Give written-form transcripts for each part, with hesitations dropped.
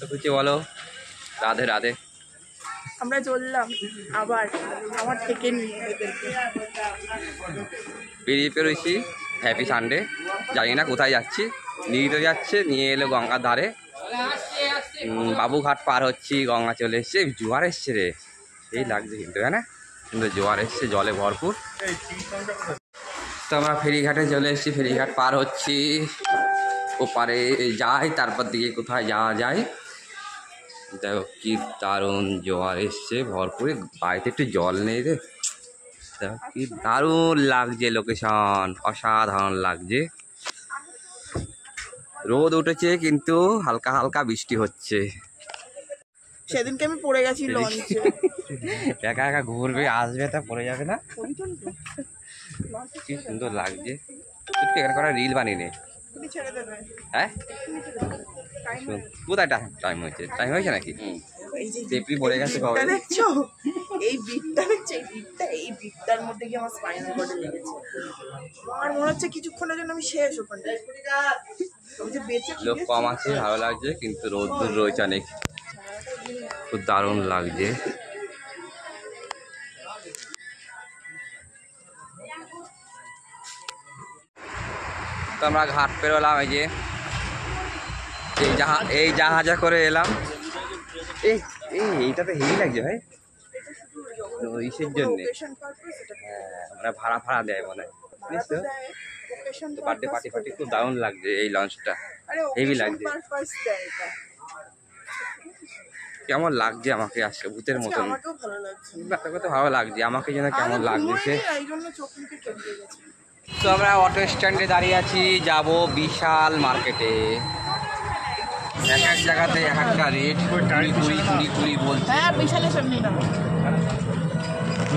তো কিছু বলো। রাধে রাধে। আমরা চললাম আবার আমার থেকে নিয়ে বেরিয়ে পেরোইছি। Happy Sunday. জানি না কোথায় যাচ্ছি, নিয়ে তো যাচ্ছে, নিয়ে এলো গঙ্গার ধারে। বাবুঘাট পার হচ্ছি, গঙ্গা চলে এসছে, জোয়ার এসছে রে, সেই লাগছে কিন্তু, হ্যাঁ না, কিন্তু জোয়ার এসছে, জলে ভরপুর। তো আমরা ফেরিঘাটে চলে এসেছি, ফেরিঘাট পার হচ্ছি, ওপারে যাই, তারপর দিকে কোথায় যাওয়া যায়। দেখো কি দারুণ জোয়ার এসছে ভরপুর, বাড়িতে একটু জল নেই রে। দেখো কি দারুণ লাগছে, লোকেশন অসাধারণ লাগছে। রোদ উঠেছে কিন্তু হালকা হালকা বৃষ্টি হচ্ছে। সেদিনকে আমি পড়ে গেছি লঞ্চে। একা একা ঘুরবে, আসবে, তা পড়ে যাবে না। কি সুন্দর লাগছে। এখানে করা রিল বানিয়ে নে। হ্যাঁ কোথায় টাইম হয়েছে, টাইম হয়েছে নাকি? পেপড়ি পড়ে গেছে। দেখছো এই বিটটা, দেখছো এই বিটটার মধ্যে কি আমার স্পাইনাল কর্ডে লেগেছে। আমার মনে হচ্ছে কিছুক্ষণের জন্য আমি শেষ ওখানে। লোক কম আছে, ভালো লাগছে, কিন্তু রোদ্দুর রয়েছে অনেক, খুব দারুণ লাগছে। তো আমরা ঘাট পেরোলাম, এই যে এই জাহাজে করে এলাম। এইটাতে হেভি লাগছে ভাই, ইসের জন্যে। হ্যাঁ, মানে ভাড়া দেয় মনে হয়, জানিস তো। বার্থডে পার্টি খুব দারুণ লাগছে, এই লঞ্চটা হেভি লাগছে। কেমন লাগছে আমাকে আজকে ভূতের মতন, ভালো লাগছে আমাকে, যেন কেমন লাগছে। তো আমরা অটো স্ট্যান্ডে দাঁড়িয়ে আছি, যাব বিশাল মার্কেটে। এক এক জায়গাতে এক একটা রেট, কুড়ি বলছে।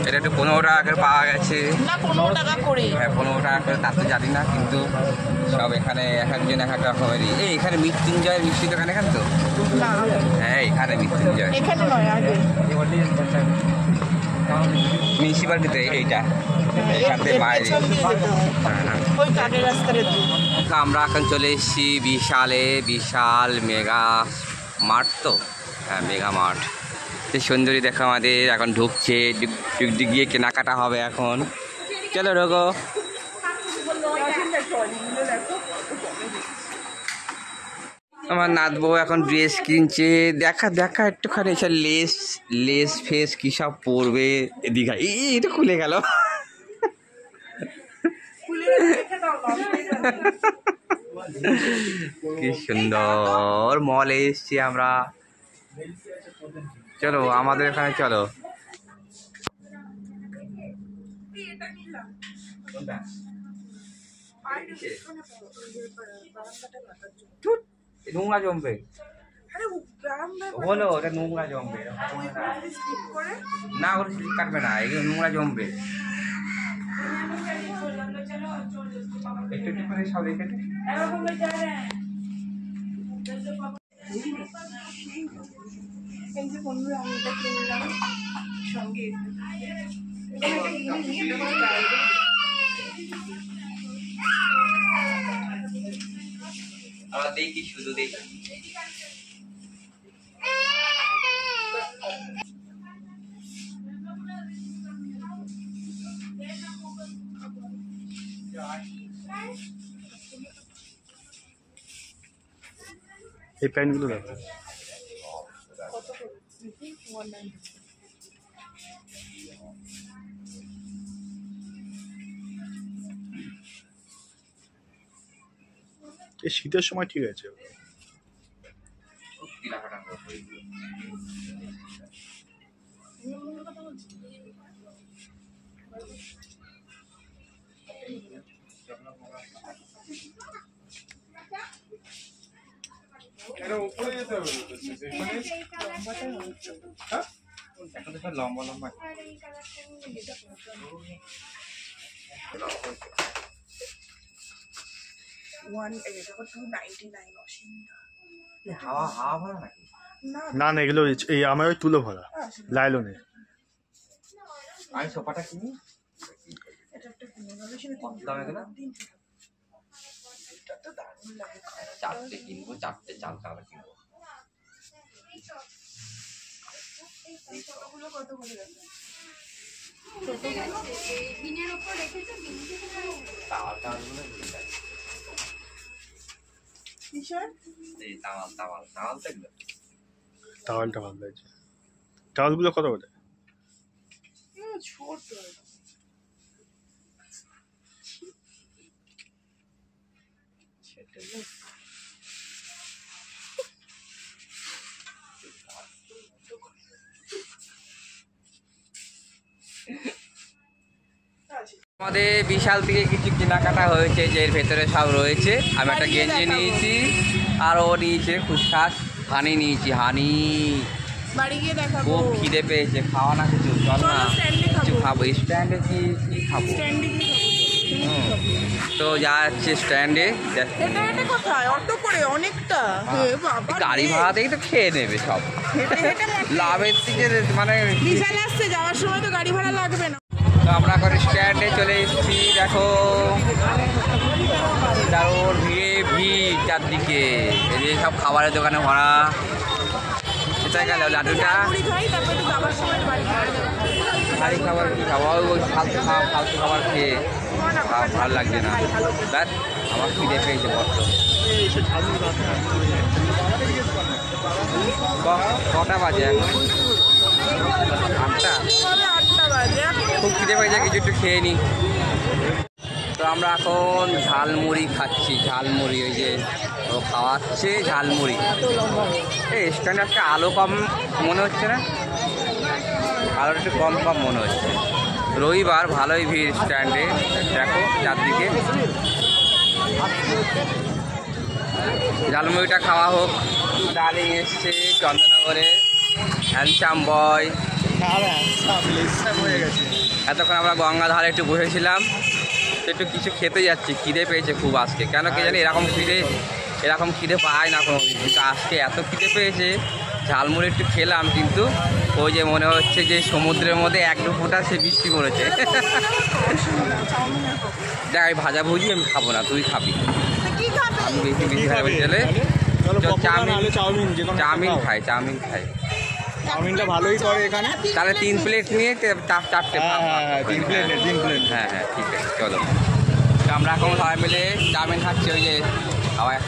এটা একটু 15 টাকা করে পাওয়া গেছে। না 15 টাকা করে, হ্যাঁ 15 টাকা করে, তা তো জানি না, কিন্তু সব এখানে এক একজন এক এক রকমেরই। এখানে মৃত্যুঞ্জয় মিষ্টি দোকান, এখানে তো, হ্যাঁ এখানে মৃত্যুঞ্জয়, এখানে নয় আগে মিউনিসিপালিটিতে এইটা, এখানে বাইরে। আমরা এখন চলে এসেছি বিশাল মেগা মার্ট। তো হ্যাঁ মেগা মার্ট, সে সুন্দরী দেখো আমাদের এখন ঢুকছে, গিয়ে কেনাকাটা হবে এখন। চলো ঢোকো। আমার নাতবউ এখন ড্রেস কিনছে, দেখা একটুখানি এসে লেস ফেস কি সব পরবে এদিকে। এটা খুলে গেল, কি সুন্দর মলে এসছি আমরা। চলো আমাদের এখানে চলো। নোংরা জমবে, হলো ওটা নোংরা জমবে না, ওটা স্লিপ কাটবে না, এগুলো নোংরা জমবে। একটু করে সব রেখে দে। এই যে বন্ধুরা আমি এটা কিনলাম সঙ্গে, আবার দেখি, শুধু দেখি। এই প্যান্টগুলো দেখো, এই শীতের সময় ঠিক আছে। লম্বা লম্বা হাওয়া ভরা নাকি? না এগুলো এই আমার ওই তুলো ভরা লাইলনে। আমি সোফাটা কিনি, চারটে কিনবো, চারটে চাল কালা কিনবো। এই ছোটগুলো কত করে আছে? দিনের উপর রেখেছো কিসের? টাওয়ালটা ভালো লাগছে। টাওয়ালগুলো কত করে? ছোট আমাদের বিশাল থেকে কিছু কেনাকাটা হয়েছে, যে এর ভেতরে সব রয়েছে। আমি একটা গেঞ্জি নিয়েছি, আর ও নিয়েছে ফুসফাস, হানি নিয়েছি, হানি। বাড়ি গিয়ে দেখাবো। খুব খিদে পেয়েছে, খাওয়া না কিছু, চল না চলো স্ট্যান্ডে কিছু খাবো। খাবো। স্ট্যান্ডে কি কি খাবো? স্ট্যান্ডে গিয়ে খাবো। তো যা যাচ্ছে স্ট্যান্ডে, হেঁটে হেঁটে কোথায়? অটো করে অনেকটা। হে বাবা গাড়ি রে। ভাড়াতেই তো খেয়ে নেবে সব। হেঁটে হেঁটে লাভের থেকে মানে বিশাল আসছে, যাওয়ার সময় তো গাড়ি ভাড়া লাগবে না। তো আমরা এখন স্ট্যান্ডে চলে এসেছি। দেখো দারুণ ভিড় চারদিকে, এদিকে সব খাবারের দোকানে ভরা। কোথায় গেল লাড্ডুটা? মুড়ি খাই, তারপরে তো যাওয়ার সময় বাড়ি ভাড়া দেবো। গাড়ি খাবার কি খাওয়া, ওই ফালতু খাবার খেয়ে ভালো লাগছে না। দেখ আমার খিদে পেয়েছে বড্ড। কটা বাজে এখন? 8টা। কবে 8টা বাজে? খুব খিদে পেয়েছে, কিছু একটু খেয়ে নিই। তো আমরা এখন ঝালমুড়ি খাচ্ছি। ঝালমুড়ি ওই যে ও খাওয়াচ্ছে ঝালমুড়ি। এই স্ট্যান্ডে একটা আলো কম মনে হচ্ছে না? আলোটা একটু কম কম মনে হচ্ছে। রবিবার, ভালোই ভিড় স্ট্যান্ডে। দেখো চারদিকে। ঝালমুড়িটা খাওয়া হোক। ডালিং এসছে চন্দননগরে, হ্যান্ডসাম বয়। এতক্ষণ আমরা গঙ্গাধারে একটু বসেছিলাম, তো একটু কিছু খেতে যাচ্ছি। খিদে পেয়েছে খুব আজকে, কেন কে জানি এরকম খিদে পায় না কোনো দিন, কিন্তু আজকে এত খিদে পেয়েছে। ঝালমুড়ি একটু খেলাম, কিন্তু ওই যে মনে হচ্ছে যে সমুদ্রের মধ্যে 1-2 ফোঁটা সে বৃষ্টি পড়েছে। দেখ আমি ভাজা ভুজি আমি খাবো না, তুই খাবি। কি খাবে? আমি বেশি খাবো গেলে চাউমিন খাই। চাউমিনটা ভালোই করে এখানে। তাহলে 3 প্লেট নিয়ে চারটে। হ্যাঁ 3 প্লেট। হ্যাঁ ঠিক আছে, চলো। তো আমরা এখন সবাই মিলে চাউমিন খাচ্ছি, ওই যে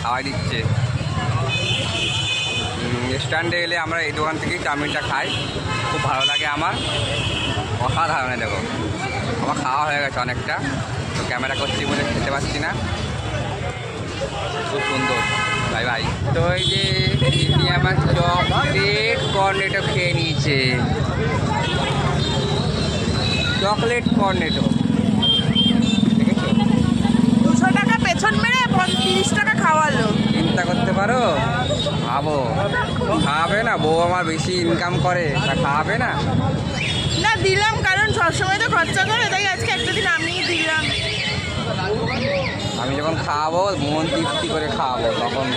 খাওয়াই দিচ্ছে। স্ট্যান্ডে এলে আমরা এই দোকান থেকেই চাউমিনটা খাই, খুব ভালো লাগে আমার, অসাধারণ। দেখো আমার খাওয়া হয়ে গেছে অনেকটা, তো ক্যামেরা করছি বলে খেতে পারছি না। খুব সুন্দর, বাই। তো এই যে আমার চকলেট কর্নেটো খেয়ে নিয়েছে, চকলেট কর্নেটো। দেখেছো 200 টাকা পেছন মেরে 30 টাকা খাওয়ালো। চিন্তা করতে পারো, ভাবো। খাওয়াবে না? বউ আমার বেশি ইনকাম করে, তা খাওয়াবে না? না দিলাম, কারণ সবসময় তো খরচা করে, তাই আজকে একটা দিন আমিই দিলাম। আমি যখন খাওয়াবো মন তৃপ্তি করে খাওয়াবো,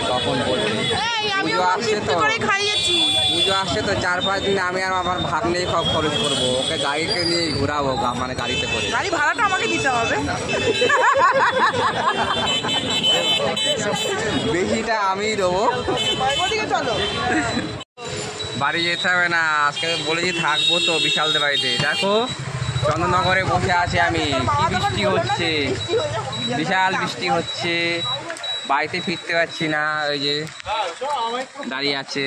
তখন বলবে। এই আমি পুজো আসছে তো, করে খাইয়েছি। পুজো আসছে তো, 4-5 দিন আমি আর আমার ভাগ্নেই সব খরচ করবো। ওকে গাড়িতে নিয়ে ঘুরাবো, মানে গাড়িতে করে। গাড়ি ভাড়াটা আমাকে দিতে হবে। বেশিটা আমিই দেবো। ওদিকে চলো। বাড়ি যেতে হবে না, আজকে বলেছি থাকবো তো বিশালদের বাড়িতে। দেখো চন্দননগরে বসে আছি আমি, কি বৃষ্টি হচ্ছে, বিশাল বৃষ্টি হচ্ছে। বাড়িতে ফিরতে পারছি না, ওই যে দাঁড়িয়ে আছে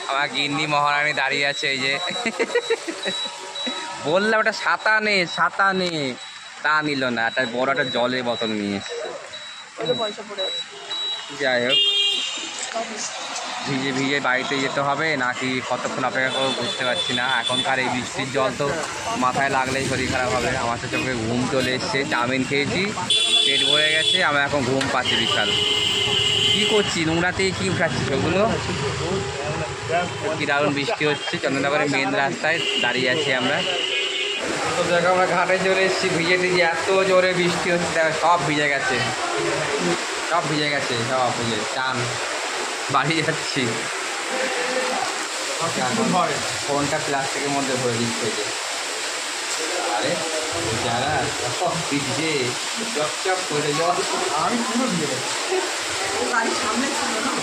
আমার গিন্নি মহারানী, দাঁড়িয়ে আছে এই যে। বললাম ওটা ছাতা নে, তা নিল না। একটা বড় একটা জলের বোতল নিয়ে এসছে। পয়সা পড়ে আছে। যাই হোক, ভিজে বাড়িতে যেতে হবে নাকি কতক্ষণ অপেক্ষা করবো বুঝতে পারছি না। এখনকার এই বৃষ্টির জল তো মাথায় লাগলেই শরীর খারাপ হবে। আমার তো চোখে ঘুম চলে এসছে, চাউমিন খেয়েছি, পেট ভরে গেছে, আমি এখন ঘুম পাচ্ছি বিশাল। কী করছি, নোংরাতেই কি উঠাচ্ছি সেগুলো। কি দারুণ বৃষ্টি হচ্ছে, চন্দননগরের মেন রাস্তায় দাঁড়িয়ে আছি আমরা। তো দেখো আমরা ঘাটে চলে এসেছি, ভিজে এত জোরে বৃষ্টি হচ্ছে, দেখো সব ভিজে গেছে, সব ভিজে চান। বাড়ি যাচ্ছি, ফোনটা প্লাস্টিকের মধ্যে ভরে দিচ্ছে। আরে যারা ভিজে চপ করে জল, আমি পুরো ভিজে গাড়ি সামনে ছিল না।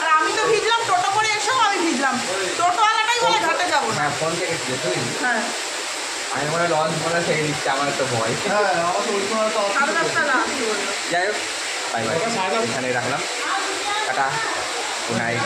আর আমি তো ভিজলাম, টোটো করে এসেও আমি ভিজলাম। ফোন থেকে ছিল তুই হ্যাঁ আমি মনে হয় লঞ্চ মনে থেকে দিচ্ছে আমার তো ভয় সাড়ে 10টা আসি বললো যাই হোক বাই বাই এখানে রাখলাম টাটা গুড নাইট